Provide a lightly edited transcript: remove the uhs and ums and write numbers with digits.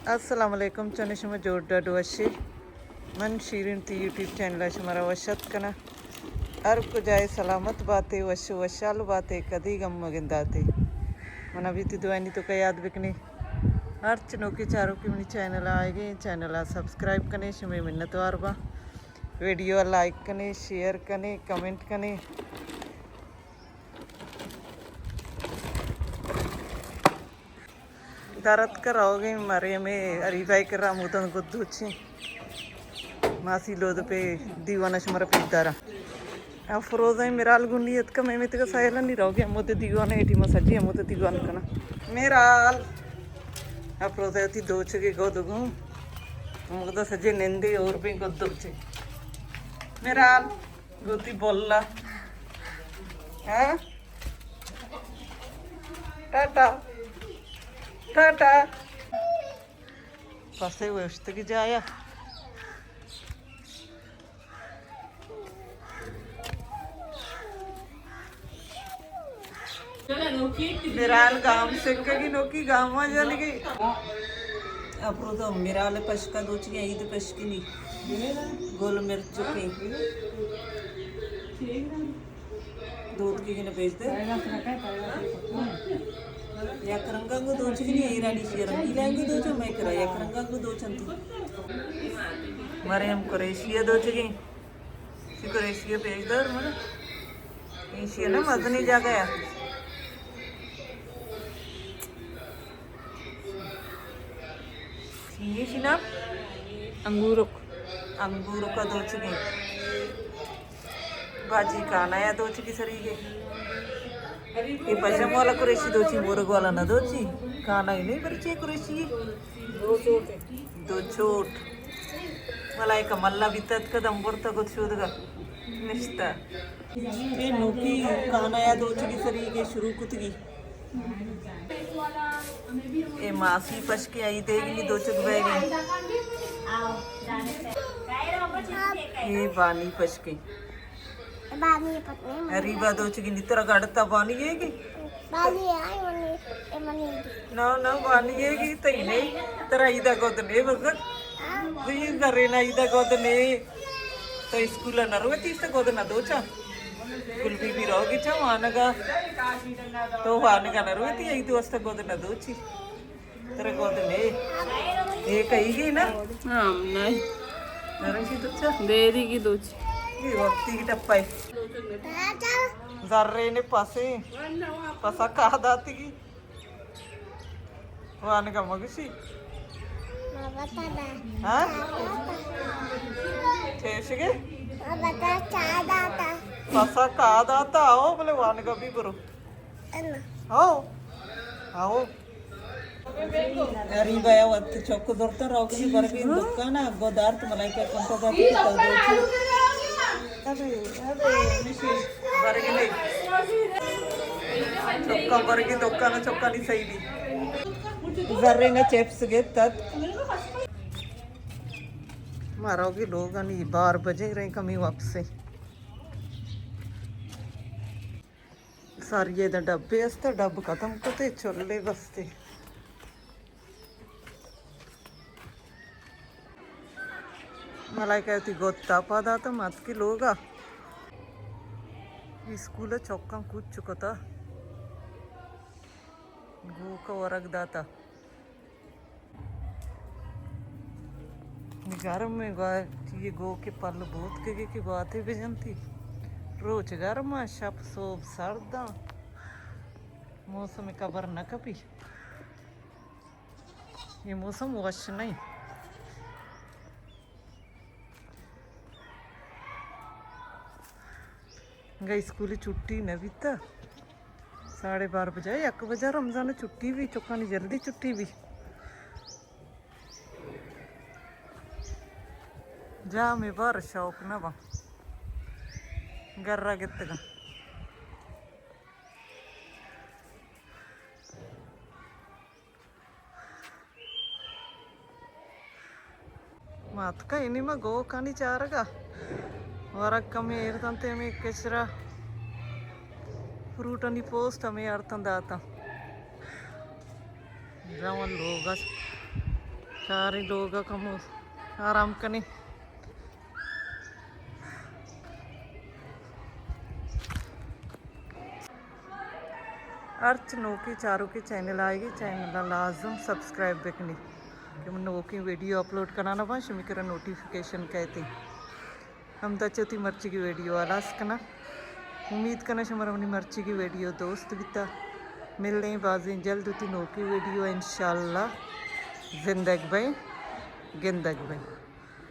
Assalamualaikum channel shuma jorda doashi man shirin ti YouTube channel shumara washat kana arab ko jaye salamat baate washu washal baate kadi gam magindate man abhi ti duani to ka yaad bikni हर चनों के चारों की मेरी channel आएगी channel subscribe करें शुमे मिन्नत वारबा video like करें share करें कमेंट करें दरद कराओगे मरे में अरीबाई कर रहा मुदन गुद्दूची मासी लोद पे दीवाना शुमर पिदारा अफरोज़ मिराल गुनियत का मैं तो सायला नहीं रहोगे मुझे दीवाना एटी मसजी मुझे दीवान कना मिराल अफरोज़ ती दो चगे गोदगु मुझे सजे निंदे और भी गोदुचे मिराल गोती बोलला हाँ टाटा टाटा पासे व्यस्त की जाया मिराल गांव से कगी नोकी गांव में जाने की अप्रो तो मिराल पशका दोच के ईद पशकी नहीं गोल मिर्च की दूध की किने बेच दे या करंगा को दो चीज़ नहीं रानी सी रंगी लेंगे दो जो मैं करा या करंगा को दो चंती मारे हम कुरैशिया दो चीज़ सी कुरैशिया भेज दो मरे एशिया ना मज़ने जा गया ये सी ना अंगूरों का दो चीज़ भाजी खाना या दो चीज़ सरी के ये पजामा वाला कुरेशी दोची मोरग वाला ना दोची खाना ही नहीं बरचे कुरेशी दो छोट मला एक मल्ला बितात का दंबरता को शोध का निश्ता ये नोकी खाना या दोची की सरी के शुरू कुतगी ये मासी पश के आई देगी दो चुक बैगी ये बानी पश के रीबा दो चुकी नितरा गाड़ता बानी है कि ना ना बानी है कि तई नहीं तेरा इधर गोद ने बस ये करे ना इधर गोद ने तो स्कूल ना रोए तीस गोद ना दो चा कुल भी रहोगी चा वाना का तो वाना का ना रोए ती यही तो वास्ता गोद ना दो ची तेरा गोद ने ये कहीं ना हाँ नहीं नरंगी तो चा देरी की दो ची ये वक्ती की टप्पा है जर्रे ने पासे पसा कहा दाती की वाने का मगसी हाँ ठेस के पसा कहा दाता आओ बोले वाने का भी बरो आओ आओ अरे बाया वक्त चौक जोरता रहोगी बरगी दुकान गोदार तो मलाई का कौन सा जाती है तो दो अबे निशी बरगी नहीं चौका बरगी दुकान चौका नहीं सही भी जर्रे ना चिप्स के तत मारोगे लोग नहीं 12 बजे रहे कमी वापस से सारी ये डब्बे अस्ते डब खत्म करते छोले बसते मलाई कहती गोता पादा तो मत की लोग स्कूल चौका कूद चुका था गो का वर्ग दाता गर्म में ये गो के पल बहुत के की बातें भी जानती रोज गर्म शप सोब सर्दा मौसम कबर न कभी ये मौसम वश नहीं गई स्कूल छुट्टी न बीता 12:30 बजे 1 बजे रमजान छुट्टी भी चुका नहीं जल्दी छुट्टी भी जा में बार शौक न बा गर्रा गित्तगा मात का इनिमा गो कानी चारगा वरकम्मे इरतंते में केसरा फ्रूट अनि पोस्ट हमें अर्थं दाता जवन लोग सारे लोग कम आराम कने अर्च नो की चारों के चैनल आएगी चैनल लाजम सब्सक्राइब बेकनी कि मैं नो की वीडियो अपलोड कराना पा शमिकरा नोटिफिकेशन कहते हम दचती मर्ची की वीडियो आलास कना उम्मीद करना शमर अपनी मर्ची की वीडियो दोस्त बिता मिलने ही बाजी जल्द होती नो की वीडियो इंशाल्लाह जिंदगी भाई गिंदगी भाई।